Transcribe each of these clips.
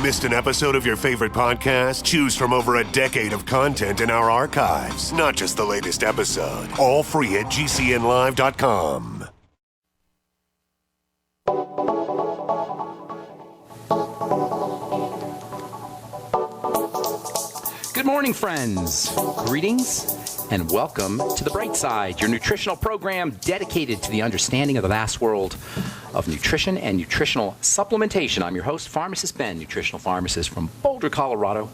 Missed an episode of your favorite podcast? Choose from over a decade of content in our archives, not just the latest episode. All free at GCNlive.com. Good morning, friends. Greetings and welcome to The Bright Side, your nutritional program dedicated to the understanding of the vast world of nutrition and nutritional supplementation. I'm your host, Pharmacist Ben, nutritional pharmacist from Boulder, Colorado,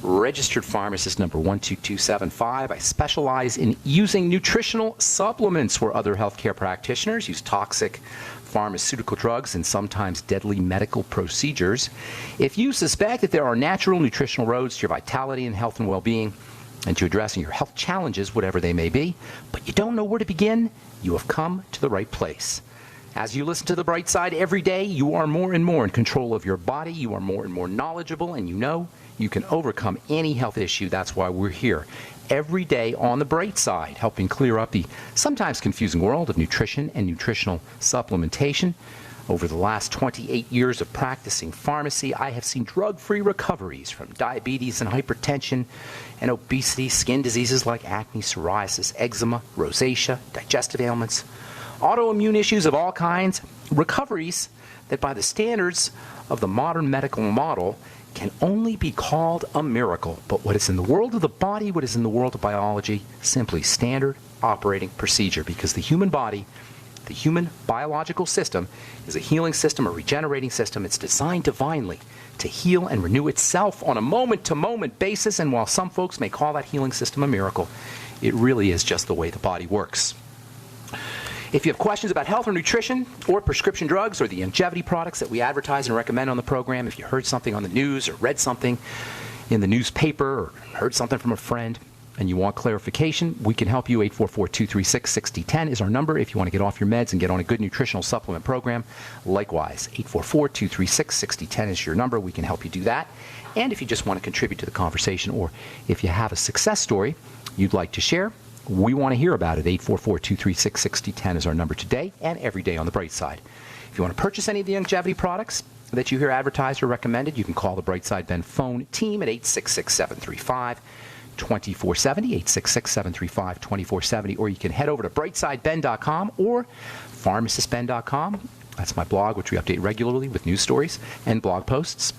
registered pharmacist number 12275. I specialize in using nutritional supplements where other healthcare practitioners use toxic pharmaceutical drugs and sometimes deadly medical procedures. If you suspect that there are natural nutritional roads to your vitality and health and well-being and to addressing your health challenges, whatever they may be, but you don't know where to begin, you have come to the right place. As you listen to The Bright Side every day, you are more and more in control of your body, you are more and more knowledgeable, and you know you can overcome any health issue. That's why we're here every day on The Bright Side, helping clear up the sometimes confusing world of nutrition and nutritional supplementation. Over the last 28 years of practicing pharmacy, I have seen drug-free recoveries from diabetes and hypertension and obesity, skin diseases like acne, psoriasis, eczema, rosacea, digestive ailments, autoimmune issues of all kinds, recoveries that by the standards of the modern medical model can only be called a miracle. But what is in the world of the body, what is in the world of biology, simply standard operating procedure, because the human body, the human biological system, is a healing system, a regenerating system. It's designed divinely to heal and renew itself on a moment-to-moment basis, and while some folks may call that healing system a miracle, it really is just the way the body works. If you have questions about health or nutrition or prescription drugs or the longevity products that we advertise and recommend on the program, if you heard something on the news or read something in the newspaper or heard something from a friend and you want clarification, we can help you. 844-236-6010 is our number if you want to get off your meds and get on a good nutritional supplement program. Likewise, 844-236-6010 is your number. We can help you do that. And if you just want to contribute to the conversation, or if you have a success story you'd like to share, we want to hear about it. 844-236-6010 is our number today and every day on The Bright Side. If you want to purchase any of the longevity products that you hear advertised or recommended, you can call the Bright Side Ben phone team at 866-735-2470, 866-735-2470, or you can head over to brightsideben.com or pharmacistben.com. That's my blog, which we update regularly with news stories and blog posts.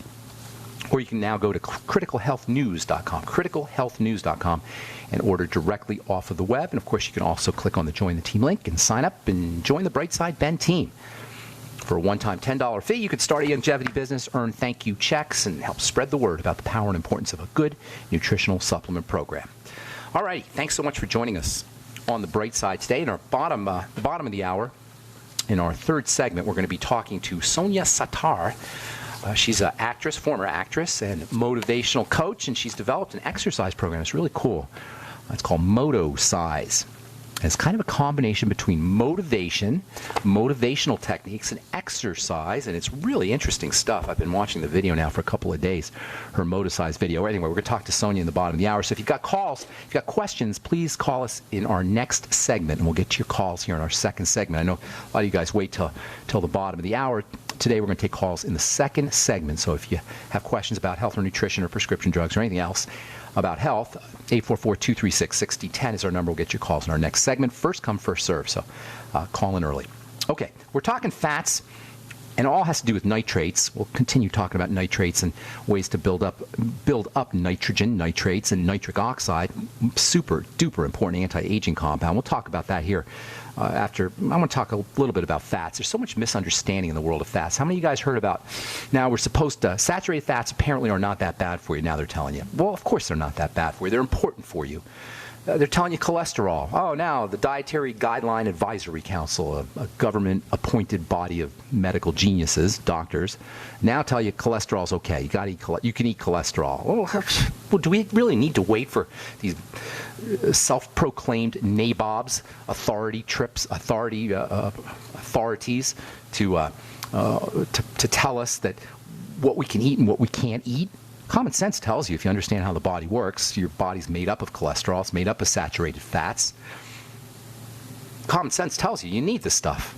Or you can now go to criticalhealthnews.com, criticalhealthnews.com, and order directly off of the web. And, of course, you can also click on the Join the Team link and sign up and join the Bright Side Ben team. For a one-time $10 fee, you could start a longevity business, earn thank you checks, and help spread the word about the power and importance of a good nutritional supplement program. All righty, thanks so much for joining us on the Bright Side today. In our bottom of the hour, in our third segment, we're going to be talking to Sonia Sattar. She's an actress, former actress, and motivational coach, and she's developed an exercise program. It's really cool. It's called Moto Size. It's kind of a combination between motivational techniques, and exercise, and it's really interesting stuff. I've been watching the video now for a couple of days, her Moto Size video. Anyway, we're going to talk to Sonia in the bottom of the hour. So if you've got calls, if you've got questions, please call us in our next segment, and we'll get to your calls here in our second segment. I know a lot of you guys wait till the bottom of the hour. Today we're going to take calls in the second segment. So if you have questions about health or nutrition or prescription drugs or anything else about health, 844-236-6010 is our number. We'll get your calls in our next segment. First come, first serve. So call in early. Okay, we're talking fats, and it all has to do with nitrates. We'll continue talking about nitrates and ways to build up nitrogen, nitrates, and nitric oxide. Super duper important anti-aging compound. We'll talk about that here. After, I want to talk a little bit about fats. There's so much misunderstanding in the world of fats. How many of you guys heard about, now we're supposed to, saturated fats apparently are not that bad for you. Now they're telling you. Well, of course they're not that bad for you. They're important for you. They're telling you cholesterol. Oh, now the Dietary Guideline Advisory Council, a government-appointed body of medical geniuses, doctors, now tell you cholesterol's okay. You can eat cholesterol. Well, do we really need to wait for these self-proclaimed nabobs, authorities to tell us that what we can eat and what we can't eat? Common sense tells you, if you understand how the body works, your body's made up of cholesterol, it's made up of saturated fats. Common sense tells you need this stuff.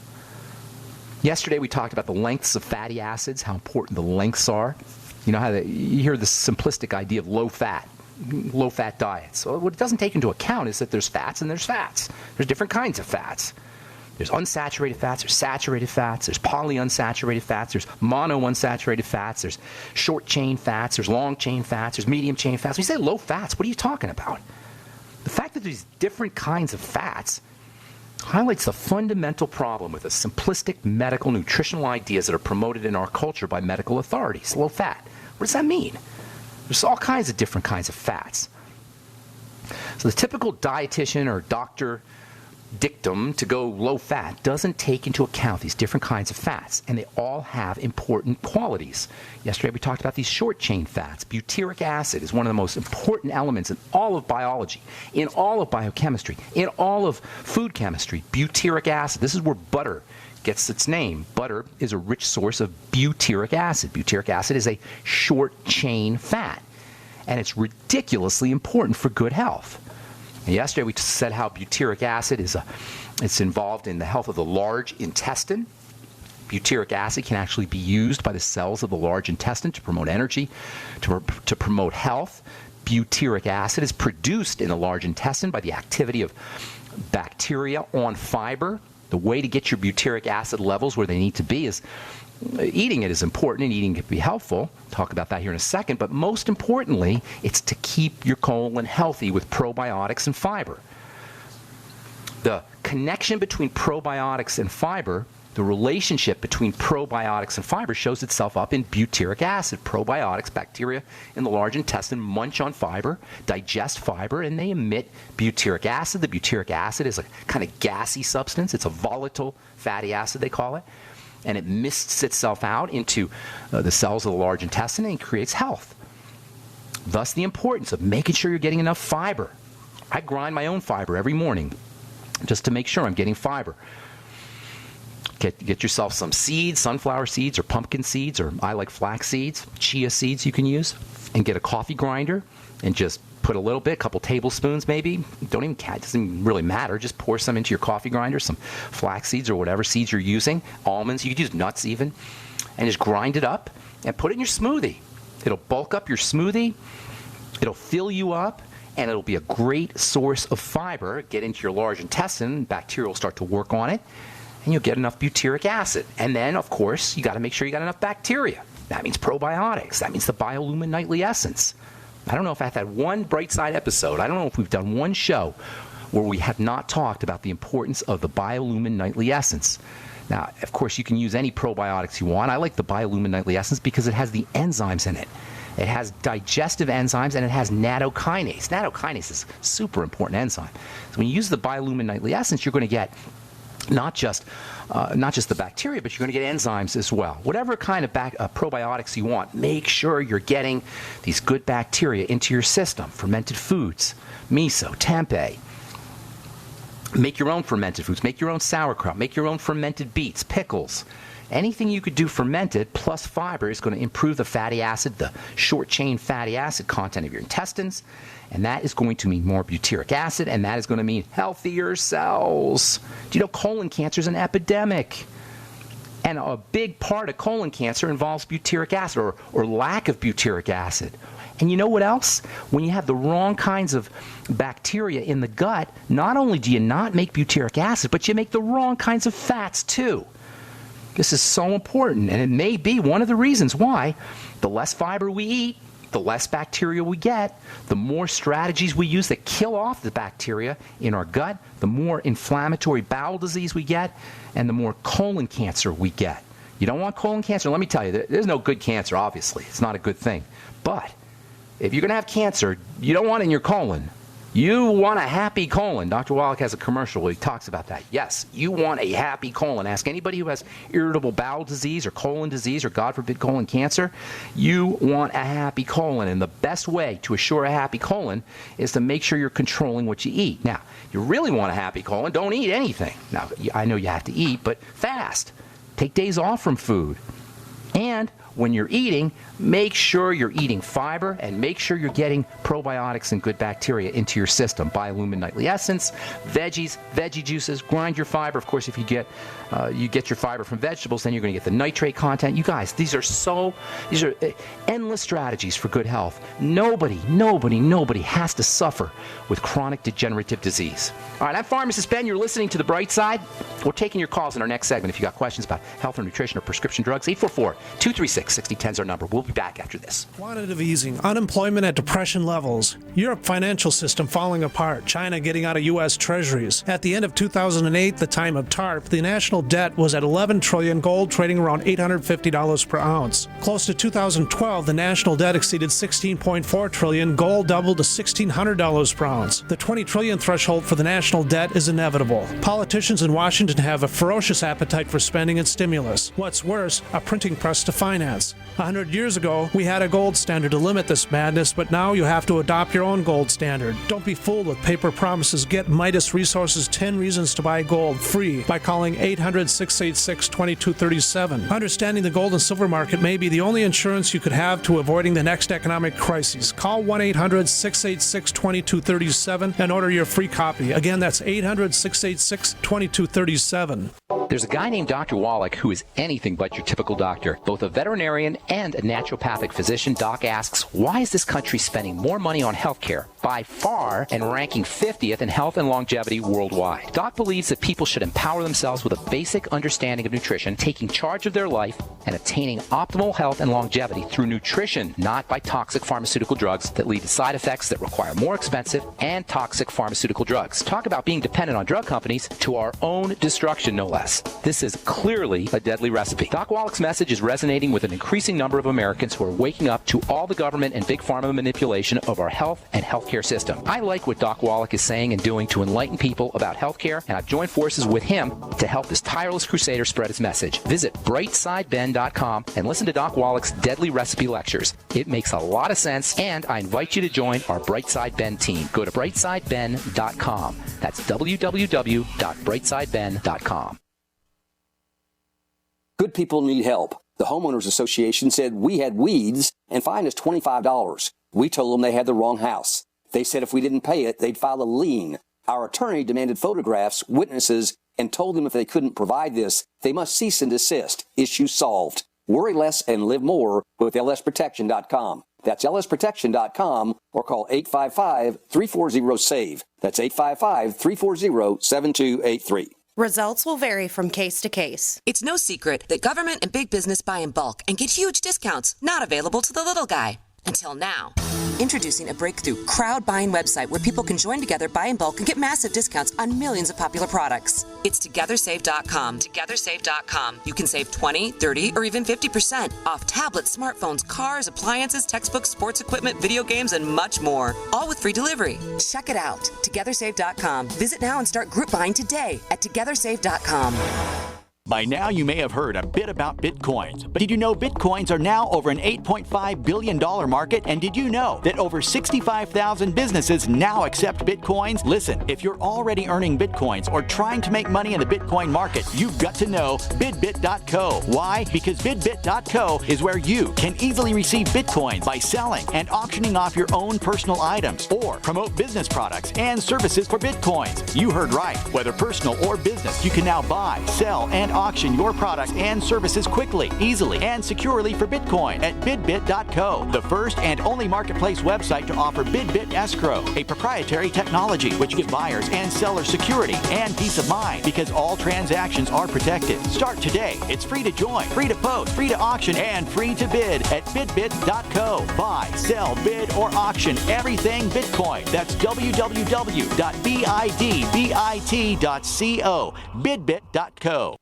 Yesterday we talked about the lengths of fatty acids, how important the lengths are. You know how you hear this simplistic idea of low-fat diets. So what it doesn't take into account is that there's fats and there's fats. There's different kinds of fats. There's unsaturated fats, there's saturated fats, there's polyunsaturated fats, there's monounsaturated fats, there's short-chain fats, there's long-chain fats, there's medium-chain fats. When you say low fats, what are you talking about? The fact that there's different kinds of fats highlights the fundamental problem with the simplistic medical nutritional ideas that are promoted in our culture by medical authorities. Low fat. What does that mean? There's all kinds of different kinds of fats. So the typical dietitian or doctor dictum to go low fat doesn't take into account these different kinds of fats, and they all have important qualities. Yesterday we talked about these short chain fats. Butyric acid is one of the most important elements in all of biology, in all of biochemistry, in all of food chemistry. Butyric acid. This is where butter gets its name. Butter is a rich source of butyric acid. Butyric acid is a short chain fat, and it's ridiculously important for good health. Yesterday we said how butyric acid it's involved in the health of the large intestine. Butyric acid can actually be used by the cells of the large intestine to promote energy, to promote health. Butyric acid is produced in the large intestine by the activity of bacteria on fiber. The way to get your butyric acid levels where they need to be is eating it is important, and eating can be helpful. Talk about that here in a second. But most importantly, it's to keep your colon healthy with probiotics and fiber. The connection between probiotics and fiber, the relationship between probiotics and fiber shows itself up in butyric acid. Probiotics, bacteria in the large intestine, munch on fiber, digest fiber, and they emit butyric acid. The butyric acid is a kind of gassy substance. It's a volatile fatty acid, they call it. And it mists itself out into the cells of the large intestine and creates health. Thus, the importance of making sure you're getting enough fiber. I grind my own fiber every morning just to make sure I'm getting fiber. Get yourself some seeds, sunflower seeds or pumpkin seeds, or I like flax seeds, chia seeds you can use, and get a coffee grinder and just put a little bit, a couple tablespoons maybe. It doesn't really matter. Just pour some into your coffee grinder, some flax seeds or whatever seeds you're using, almonds. You could use nuts even, and just grind it up and put it in your smoothie. It'll bulk up your smoothie. It'll fill you up, and it'll be a great source of fiber. Get into your large intestine. Bacteria will start to work on it, and you'll get enough butyric acid. And then, of course, you got to make sure you got enough bacteria. That means probiotics. That means the Biolumin Nightly Essence. I don't know if I've had one Bright Side episode. I don't know if we've done one show where we have not talked about the importance of the Biolumin Nightly Essence. Now, of course, you can use any probiotics you want. I like the Biolumin Nightly Essence because it has the enzymes in it. It has digestive enzymes, and it has nattokinase. Nattokinase is a super important enzyme. So when you use the Biolumin Nightly Essence, you're going to get not just the bacteria, but you're going to get enzymes as well. Whatever kind of probiotics you want, make sure you're getting these good bacteria into your system. Fermented foods, miso, tempeh. Make your own fermented foods. Make your own sauerkraut. Make your own fermented beets, pickles. Anything you could do fermented plus fiber is going to improve the fatty acid, the short-chain fatty acid content of your intestines, and that is going to mean more butyric acid, and that is going to mean healthier cells. Do you know colon cancer is an epidemic? And a big part of colon cancer involves butyric acid or lack of butyric acid. And you know what else? When you have the wrong kinds of bacteria in the gut, not only do you not make butyric acid, but you make the wrong kinds of fats too. This is so important, and it may be one of the reasons why the less fiber we eat, the less bacteria we get, the more strategies we use that kill off the bacteria in our gut, the more inflammatory bowel disease we get, and the more colon cancer we get. You don't want colon cancer? Let me tell you, there's no good cancer, obviously. It's not a good thing. But if you're going to have cancer, you don't want it in your colon. You want a happy colon. Dr. Wallach has a commercial where he talks about that. Yes, you want a happy colon. Ask anybody who has irritable bowel disease or colon disease or, God forbid, colon cancer. You want a happy colon. And the best way to assure a happy colon is to make sure you're controlling what you eat. Now, you really want a happy colon, don't eat anything. Now, I know you have to eat, but fast. Take days off from food. And when you're eating, make sure you're eating fiber and make sure you're getting probiotics and good bacteria into your system. Biolumin Nightly Essence, veggies, veggie juices, grind your fiber. Of course, if you get your fiber from vegetables, then you're going to get the nitrate content. You guys, these are endless strategies for good health. Nobody has to suffer with chronic degenerative disease. All right, I'm Pharmacist Ben. You're listening to The Bright Side. We're taking your calls in our next segment. If you got questions about health or nutrition or prescription drugs, 844-236-6010 is our number. We'll be back after this. Quantitative easing, unemployment at depression levels, Europe financial system falling apart, China getting out of U.S. treasuries. At the end of 2008, the time of TARP, the national debt was at $11 trillion, gold trading around $850 per ounce. Close to 2012, the national debt exceeded $16.4 trillion, gold doubled to $1,600 per ounce. The $20 trillion threshold for the national debt is inevitable. Politicians in Washington have a ferocious appetite for spending and stimulus. What's worse, a printing press to finance. 100 years ago, we had a gold standard to limit this madness, but now you have to adopt your own gold standard. Don't be fooled with paper promises. Get Midas Resources 10 Reasons to Buy Gold free by calling 800-686-2237. Understanding the gold and silver market may be the only insurance you could have to avoiding the next economic crisis. Call 1-800-686-2237 and order your free copy. Again, that's 800-686-2237. There's a guy named Dr. Wallach who is anything but your typical doctor. Both a veterinarian and a naturopathic physician, Doc asks, why is this country spending more money on healthcare by far and ranking 50th in health and longevity worldwide? Doc believes that people should empower themselves with a basic understanding of nutrition, taking charge of their life, and attaining optimal health and longevity through nutrition, not by toxic pharmaceutical drugs that lead to side effects that require more expensive and toxic pharmaceutical drugs. Talk about being dependent on drug companies to our own destruction, no less. This is clearly a deadly recipe. Doc Wallach's message is resonating with an increasing number of Americans who are waking up to all the government and big pharma manipulation of our health and healthcare system. I like what Doc Wallach is saying and doing to enlighten people about healthcare, and I've joined forces with him to help this tireless crusader spread his message. Visit brightsideben.com and listen to Doc Wallach's deadly recipe lectures. It makes a lot of sense, and I invite you to join our Brightside Ben team. Go to brightsideben.com. That's www.brightsideben.com. Good people need help. The Homeowners Association said we had weeds and fined us $25. We told them they had the wrong house. They said if we didn't pay it, they'd file a lien. Our attorney demanded photographs, witnesses, and told them if they couldn't provide this, they must cease and desist. Issue solved. Worry less and live more with lsprotection.com. That's lsprotection.com or call 855-340-SAVE. That's 855-340-7283. Results will vary from case to case. It's no secret that government and big business buy in bulk and get huge discounts not available to the little guy. Until now. Introducing a breakthrough crowd buying website where people can join together, buy in bulk, and get massive discounts on millions of popular products. It's TogetherSave.com. TogetherSave.com. You can save 20, 30, or even 50% off tablets, smartphones, cars, appliances, textbooks, sports equipment, video games, and much more. All with free delivery. Check it out. TogetherSave.com. Visit now and start group buying today at TogetherSave.com. By now, you may have heard a bit about Bitcoins, but did you know Bitcoins are now over an $8.5 billion market? And did you know that over 65,000 businesses now accept Bitcoins? Listen, if you're already earning Bitcoins or trying to make money in the Bitcoin market, you've got to know bidbit.co. Why? Because bidbit.co is where you can easily receive Bitcoins by selling and auctioning off your own personal items or promote business products and services for Bitcoins. You heard right. Whether personal or business, you can now buy, sell, and auction your products and services quickly, easily, and securely for Bitcoin at bidbit.co, the first and only marketplace website to offer BidBit Escrow, a proprietary technology which gives buyers and sellers security and peace of mind because all transactions are protected. Start today. It's free to join, free to post, free to auction, and free to bid at bidbit.co. Buy, sell, bid, or auction everything Bitcoin. That's www.bidbit.co, bidbit.co.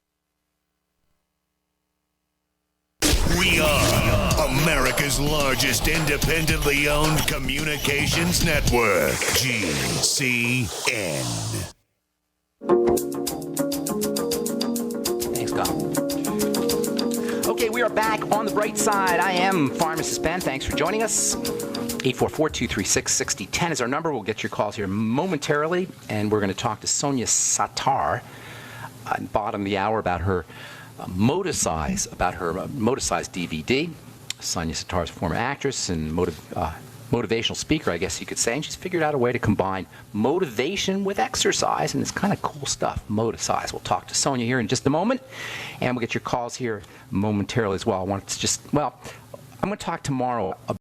We are America's largest independently owned communications network, GCN. Thanks, God. Okay, we are back on the bright side. I am Pharmacist Ben. Thanks for joining us. 844-236-6010 is our number. We'll get your calls here momentarily, and we're going to talk to Sonia Sattar at the bottom of the hour about her Moticize DVD. Sonia Sitar is a former actress and motivational speaker, I guess you could say, and she's figured out a way to combine motivation with exercise, and it's kind of cool stuff. Motivasize. We'll talk to Sonia here in just a moment, and we'll get your calls here momentarily as well. I'm going to talk tomorrow about